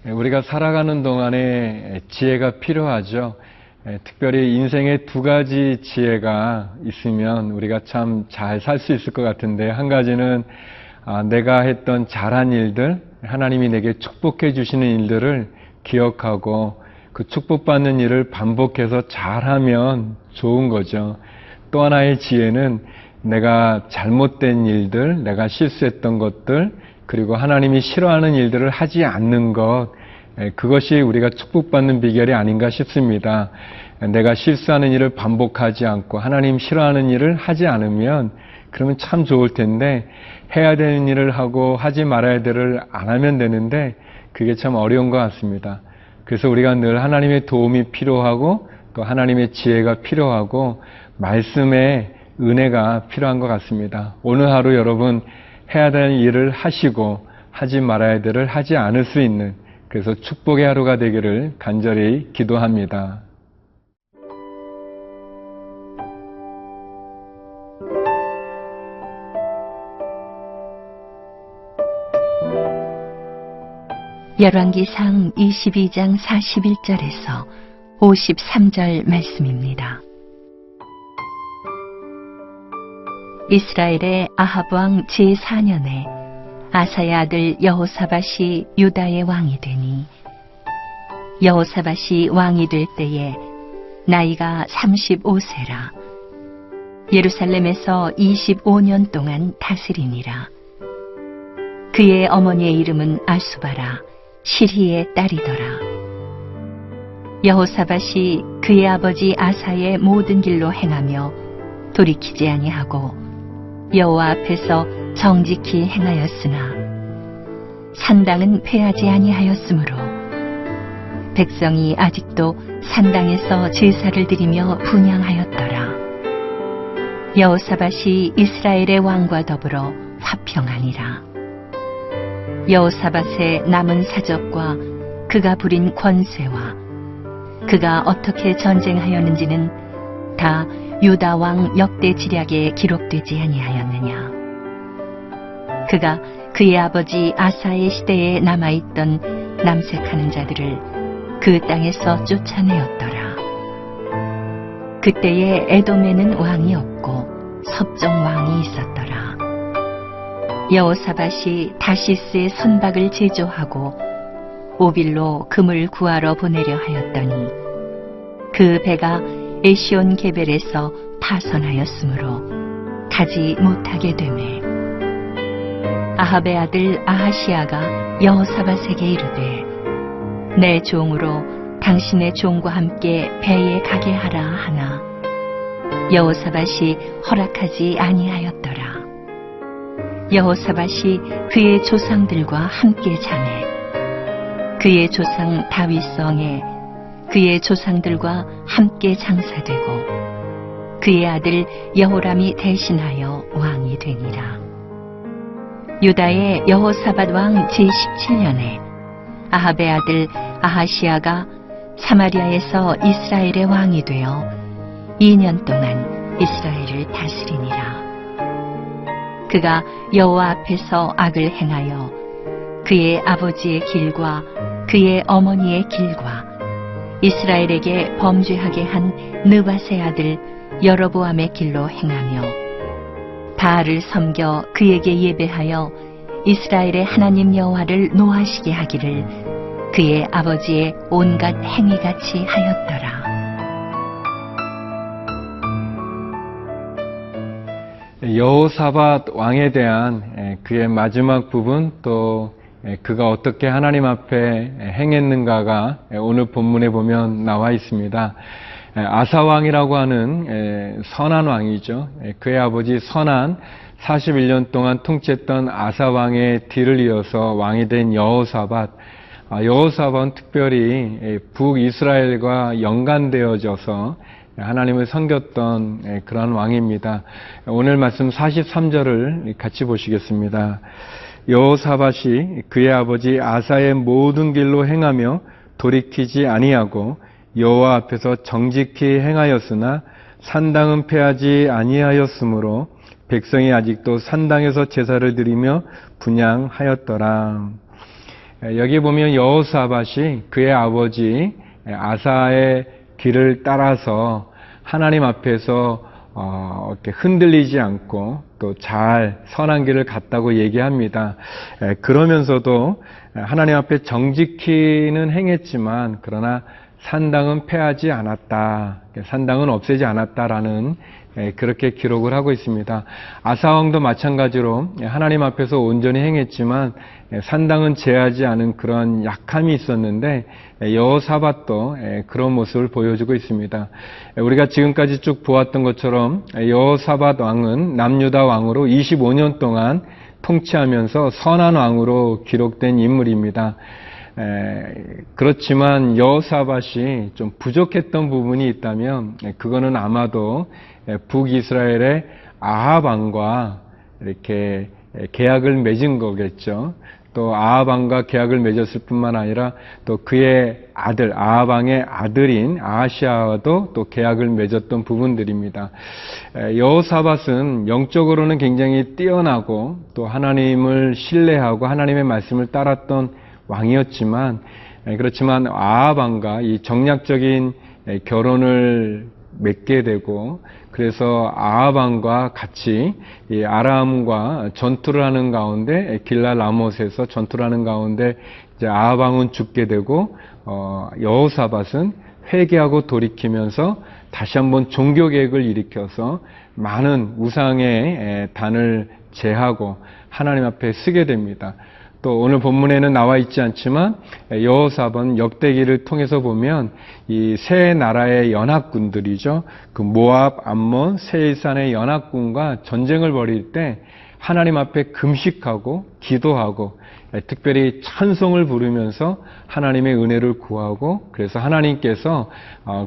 우리가 살아가는 동안에 지혜가 필요하죠. 특별히 인생에 두 가지 지혜가 있으면 우리가 참 잘 살 수 있을 것 같은데, 한 가지는 내가 했던 잘한 일들, 하나님이 내게 축복해 주시는 일들을 기억하고 그 축복받는 일을 반복해서 잘하면 좋은 거죠. 또 하나의 지혜는 내가 잘못된 일들, 내가 실수했던 것들, 그리고 하나님이 싫어하는 일들을 하지 않는 것, 그것이 우리가 축복받는 비결이 아닌가 싶습니다. 내가 실수하는 일을 반복하지 않고 하나님 싫어하는 일을 하지 않으면 그러면 참 좋을 텐데, 해야 되는 일을 하고 하지 말아야 될 일을 안 하면 되는데 그게 참 어려운 것 같습니다. 그래서 우리가 늘 하나님의 도움이 필요하고 또 하나님의 지혜가 필요하고 말씀의 은혜가 필요한 것 같습니다. 오늘 하루 여러분 해야 되는 일을 하시고 하지 말아야 될 일을 하지 않을 수 있는, 그래서 축복의 하루가 되기를 간절히 기도합니다. 열왕기상 22장 41절에서 53절 말씀입니다. 이스라엘의 아합 왕 제4년에 아사야 아들 여호사밧이 유다의 왕이 되니, 여호사밧이 왕이 될 때에 나이가 35세라. 예루살렘에서 25년 동안 다스리니라. 그의 어머니의 이름은 아수바라, 시리의 딸이더라. 여호사밧이 그의 아버지 아사의 모든 길로 행하며 돌이키지 아니하고 여호와 앞에서 정직히 행하였으나 산당은 폐하지 아니하였으므로 백성이 아직도 산당에서 제사를 드리며 분향하였더라. 여호사밧이 이스라엘의 왕과 더불어 화평하니라. 여호사밧의 남은 사적과 그가 부린 권세와 그가 어떻게 전쟁하였는지는 다 유다 왕 역대 지략에 기록되지 아니하였느냐. 그가 그의 아버지 아사의 시대에 남아있던 남색하는 자들을 그 땅에서 쫓아내었더라. 그때에 에돔에는 왕이 없고 섭정 왕이 있었더라. 여호사밧이 다시스의 선박을 제조하고 오빌로 금을 구하러 보내려 하였더니 그 배가 에시온 게벨에서 파선하였으므로 가지 못하게 되매, 아합의 아들 아하시아가 여호사밧에게 이르되 내 종으로 당신의 종과 함께 배에 가게 하라 하나 여호사밧이 허락하지 아니하였더라. 여호사밧이 그의 조상들과 함께 자매 그의 조상 다윗성에 그의 조상들과 함께 장사되고 그의 아들 여호람이 대신하여 왕이 되니라. 유다의 여호사밧 왕 제17년에 아합의 아들 아하시아가 사마리아에서 이스라엘의 왕이 되어 2년 동안 이스라엘을 다스리니라. 그가 여호와 앞에서 악을 행하여 그의 아버지의 길과 그의 어머니의 길과 이스라엘에게 범죄하게 한 느밧의 아들 여로보암의 길로 행하며 바알을 섬겨 그에게 예배하여 이스라엘의 하나님 여호와를 노하시게 하기를 그의 아버지의 온갖 행위같이 하였더라. 여호사밧 왕에 대한 그의 마지막 부분, 또 그가 어떻게 하나님 앞에 행했는가가 오늘 본문에 보면 나와 있습니다. 아사 왕이라고 하는 선한 왕이죠. 그의 아버지 선한 41년 동안 통치했던 아사 왕의 뒤를 이어서 왕이 된 여호사밧. 여호사밧은 특별히 북이스라엘과 연관되어져서 하나님을 섬겼던 그런 왕입니다. 오늘 말씀 43절을 같이 보시겠습니다. 여호사밧이 그의 아버지 아사의 모든 길로 행하며 돌이키지 아니하고 여호와 앞에서 정직히 행하였으나 산당은 패하지 아니하였으므로 백성이 아직도 산당에서 제사를 드리며 분향하였더라. 여기 보면 여호사밧이 그의 아버지 아사의 길을 따라서 하나님 앞에서 이렇게 흔들리지 않고 또 잘 선한 길을 갔다고 얘기합니다. 그러면서도 하나님 앞에 정직히는 행했지만 그러나 산당은 패하지 않았다. 산당은 없애지 않았다라는 그렇게 기록을 하고 있습니다. 아사왕도 마찬가지로 하나님 앞에서 온전히 행했지만 산당은 제하지 않은 그런 약함이 있었는데 여호사밧도 그런 모습을 보여주고 있습니다. 우리가 지금까지 쭉 보았던 것처럼 여호사밧 왕은 남유다 왕으로 25년 동안 통치하면서 선한 왕으로 기록된 인물입니다. 그렇지만 여호사밧이 좀 부족했던 부분이 있다면 그거는 아마도 북이스라엘의 아합 왕과 이렇게 계약을 맺은 거겠죠. 또 아합 왕과 계약을 맺었을 뿐만 아니라 또 그의 아들 아합 왕의 아들인 아하시아와도 또 계약을 맺었던 부분들입니다. 여호사밧은 영적으로는 굉장히 뛰어나고 또 하나님을 신뢰하고 하나님의 말씀을 따랐던 왕이었지만 그렇지만 아합 왕과 이 정략적인 결혼을 맺게 되고 그래서 아합 왕과 같이 이 아람과 전투를 하는 가운데 길랄 라못에서 전투를 하는 가운데 이제 아합 왕은 죽게 되고 여호사밧은 회개하고 돌이키면서 다시 한번 종교 개혁을 일으켜서 많은 우상의 단을 제하고 하나님 앞에 서게 됩니다. 또 오늘 본문에는 나와 있지 않지만 여호사밧 역대기를 통해서 보면 이 세 나라의 연합군들이죠. 그 모압, 암몬, 세일산의 연합군과 전쟁을 벌일 때 하나님 앞에 금식하고 기도하고 특별히 찬송을 부르면서 하나님의 은혜를 구하고 그래서 하나님께서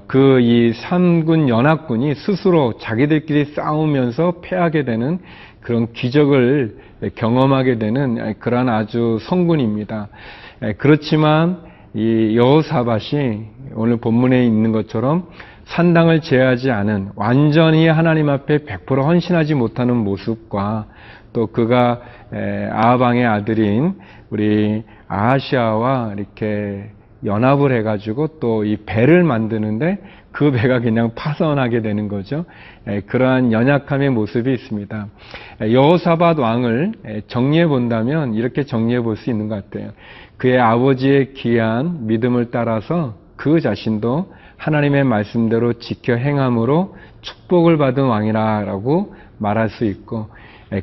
그 이 삼군 연합군이 스스로 자기들끼리 싸우면서 패하게 되는 그런 기적을 경험하게 되는 그러한 아주 성군입니다. 그렇지만 이 여호사밧이 오늘 본문에 있는 것처럼 산당을 제하지 않은 완전히 하나님 앞에 100% 헌신하지 못하는 모습과 또 그가 아합 왕의 아들인 우리 아하시아와 이렇게 연합을 해가지고 또 이 배를 만드는데 그 배가 그냥 파손하게 되는 거죠. 그러한 연약함의 모습이 있습니다. 여호사밧 왕을 정리해 본다면 이렇게 정리해 볼 수 있는 것 같아요. 그의 아버지의 귀한 믿음을 따라서 그 자신도 하나님의 말씀대로 지켜 행함으로 축복을 받은 왕이라고 말할 수 있고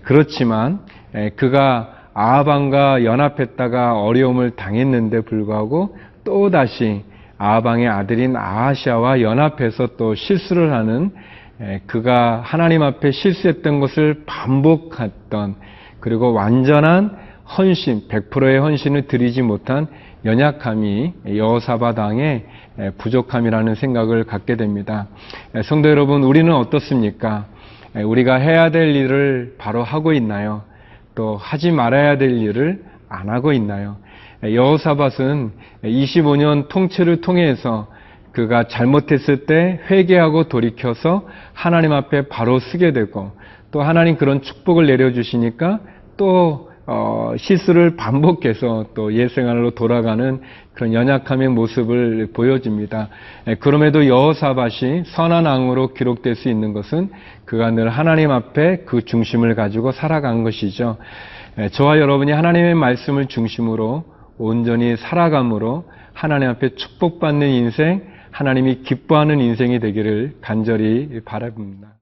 그렇지만 그가 아합 왕과 연합했다가 어려움을 당했는데 불구하고 또다시 아합 왕의 아들인 아하시아와 연합해서 또 실수를 하는 그가 하나님 앞에 실수했던 것을 반복했던 그리고 완전한 헌신, 100%의 헌신을 드리지 못한 연약함이 여호사밧 왕의 부족함이라는 생각을 갖게 됩니다. 성도 여러분, 우리는 어떻습니까? 우리가 해야 될 일을 바로 하고 있나요? 또 하지 말아야 될 일을 안 하고 있나요? 여호사밧은 25년 통치를 통해서 그가 잘못했을 때 회개하고 돌이켜서 하나님 앞에 바로 서게 되고 또 하나님 그런 축복을 내려주시니까 또 실수를 반복해서 또 옛생활로 돌아가는 그런 연약함의 모습을 보여줍니다. 그럼에도 여호사밧이 선한 왕으로 기록될 수 있는 것은 그가 늘 하나님 앞에 그 중심을 가지고 살아간 것이죠. 저와 여러분이 하나님의 말씀을 중심으로 온전히 살아감으로 하나님 앞에 축복받는 인생, 하나님이 기뻐하는 인생이 되기를 간절히 바라봅니다.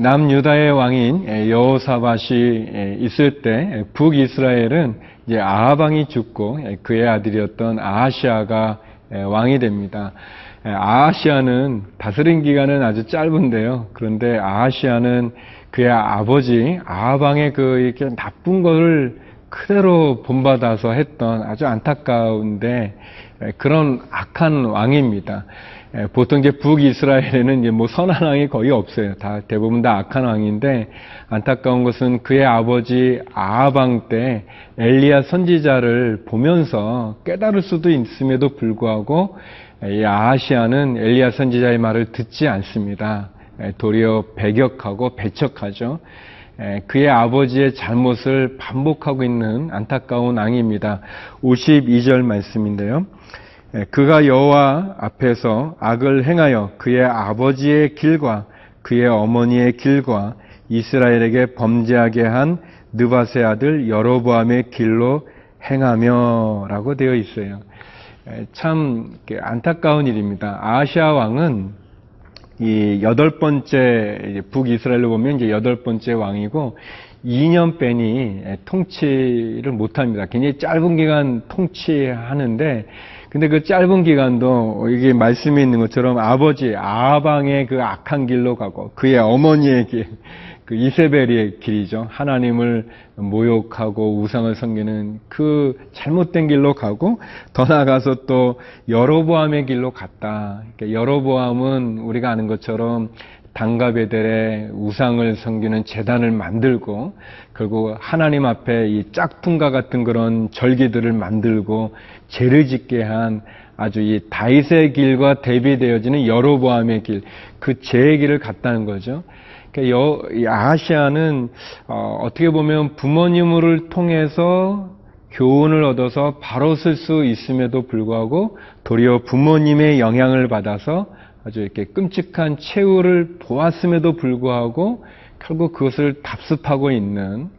남유다의 왕인 여호사밧이 있을 때 북이스라엘은 이제 아합 왕이 죽고 그의 아들이었던 아하시아가 왕이 됩니다. 아하시아는 다스린 기간은 아주 짧은데요. 그런데 아하시아는 그의 아버지 아합 왕의 그 이렇게 나쁜 것을 그대로 본받아서 했던 아주 안타까운데 그런 악한 왕입니다. 보통 이제 북이스라엘에는 이제 뭐 선한 왕이 거의 없어요. 대부분 다 악한 왕인데 안타까운 것은 그의 아버지 아합 왕 때 엘리야 선지자를 보면서 깨달을 수도 있음에도 불구하고 이 아하시아는 엘리야 선지자의 말을 듣지 않습니다. 도리어 배격하고 배척하죠. 그의 아버지의 잘못을 반복하고 있는 안타까운 왕입니다. 52절 말씀인데요. 그가 여호와 앞에서 악을 행하여 그의 아버지의 길과 그의 어머니의 길과 이스라엘에게 범죄하게 한 느밧의 아들 여로보암의 길로 행하며 라고 되어 있어요. 참 안타까운 일입니다. 아하시아 왕은 이 8번째 북이스라엘로 보면 이제 8번째 왕이고 2년 뺀이 통치를 못합니다. 굉장히 짧은 기간 통치하는데 근데 그 짧은 기간도 이게 말씀에 있는 것처럼 아버지 아합 왕의 그 악한 길로 가고 그의 어머니의 길, 그 이세벨의 길이죠. 하나님을 모욕하고 우상을 섬기는 그 잘못된 길로 가고 더 나아가서 또 여로보암의 길로 갔다. 그러니까 여로보암은 우리가 아는 것처럼 단과 베델에 우상을 섬기는 제단을 만들고 결국 하나님 앞에 이 짝퉁과 같은 그런 절기들을 만들고 죄를 짓게 한 아주 이 다윗의 길과 대비되어지는 여로보암의 길, 그 죄의 길을 갔다는 거죠. 이 아하시아는 어떻게 보면 부모님을 통해서 교훈을 얻어서 바로 쓸 수 있음에도 불구하고 도리어 부모님의 영향을 받아서 아주 이렇게 끔찍한 최후를 보았음에도 불구하고 결국 그것을 답습하고 있는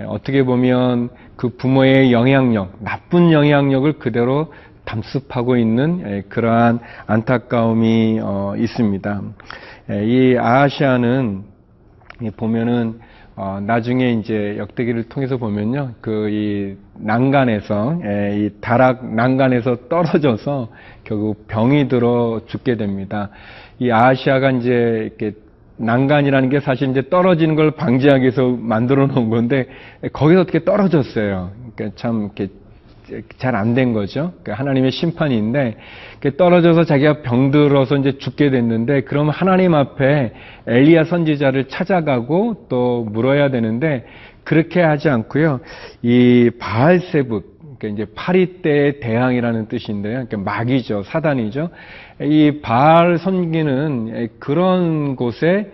어떻게 보면 그 부모의 영향력, 나쁜 영향력을 그대로 담습하고 있는 그러한 안타까움이 있습니다. 이 아하시아는 보면은 나중에 이제 역대기를 통해서 보면요, 그 이 난간에서 이 다락 난간에서 떨어져서 결국 병이 들어 죽게 됩니다. 이 아하시아가 이제 이렇게 난간이라는 게 사실 이제 떨어지는 걸 방지하기 위해서 만들어 놓은 건데 거기서 어떻게 떨어졌어요. 그러니까 참 이렇게 잘 안 된 거죠. 그러니까 하나님의 심판인데 떨어져서 자기가 병들어서 이제 죽게 됐는데 그럼 하나님 앞에 엘리야 선지자를 찾아가고 또 물어야 되는데 그렇게 하지 않고요. 이 바알세붓, 그러니까 이제 파리떼의 대항이라는 뜻인데요. 그러니까 마귀죠, 사단이죠. 이 바알 섬기는 그런 곳에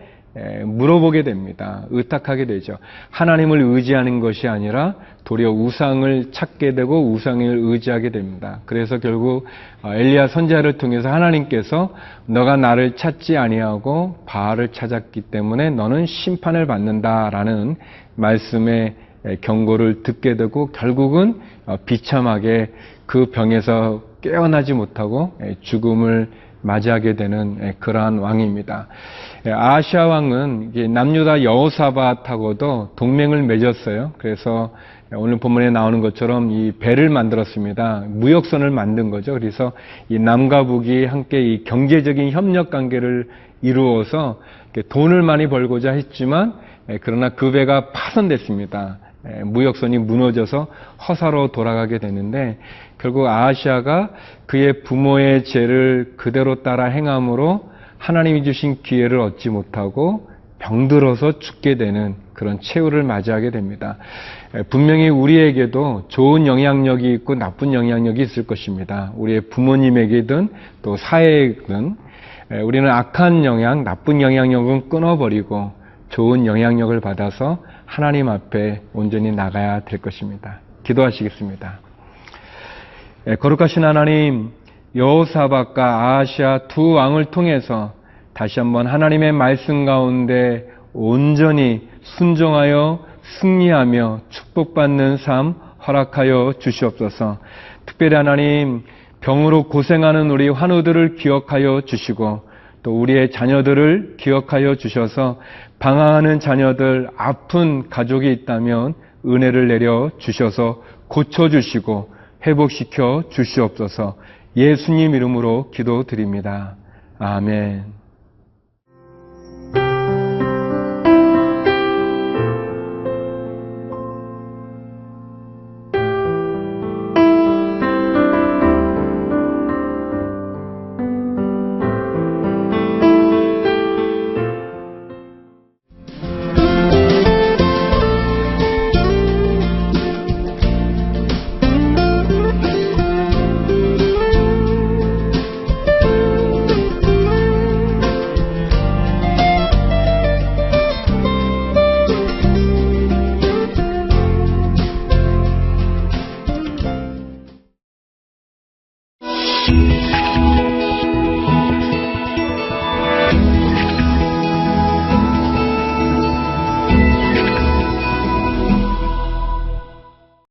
물어보게 됩니다. 의탁하게 되죠. 하나님을 의지하는 것이 아니라 도리어 우상을 찾게 되고 우상을 의지하게 됩니다. 그래서 결국 엘리야 선지자를 통해서 하나님께서 너가 나를 찾지 아니하고 바알을 찾았기 때문에 너는 심판을 받는다라는 말씀의 경고를 듣게 되고 결국은 비참하게 그 병에서 깨어나지 못하고 죽음을 맞이하게 되는 그러한 왕입니다. 아하시아 왕은 남유다 여호사밧하고도 동맹을 맺었어요. 그래서 오늘 본문에 나오는 것처럼 이 배를 만들었습니다. 무역선을 만든 거죠. 그래서 이 남과 북이 함께 이 경제적인 협력 관계를 이루어서 돈을 많이 벌고자 했지만 그러나 그 배가 파손됐습니다. 무역선이 무너져서 허사로 돌아가게 되는데 결국 아하시아가 그의 부모의 죄를 그대로 따라 행함으로 하나님이 주신 기회를 얻지 못하고 병들어서 죽게 되는 그런 최후를 맞이하게 됩니다. 분명히 우리에게도 좋은 영향력이 있고 나쁜 영향력이 있을 것입니다. 우리의 부모님에게든 또 사회에든 우리는 악한 영향, 나쁜 영향력은 끊어버리고 좋은 영향력을 받아서 하나님 앞에 온전히 나가야 될 것입니다. 기도하시겠습니다. 거룩하신 하나님, 여호사밧과 아하시아 두 왕을 통해서 다시 한번 하나님의 말씀 가운데 온전히 순종하여 승리하며 축복받는 삶 허락하여 주시옵소서. 특별히 하나님, 병으로 고생하는 우리 환우들을 기억하여 주시고 또 우리의 자녀들을 기억하여 주셔서 방황하는 자녀들, 아픈 가족이 있다면 은혜를 내려 주셔서 고쳐주시고 회복시켜 주시옵소서. 예수님 이름으로 기도드립니다. 아멘.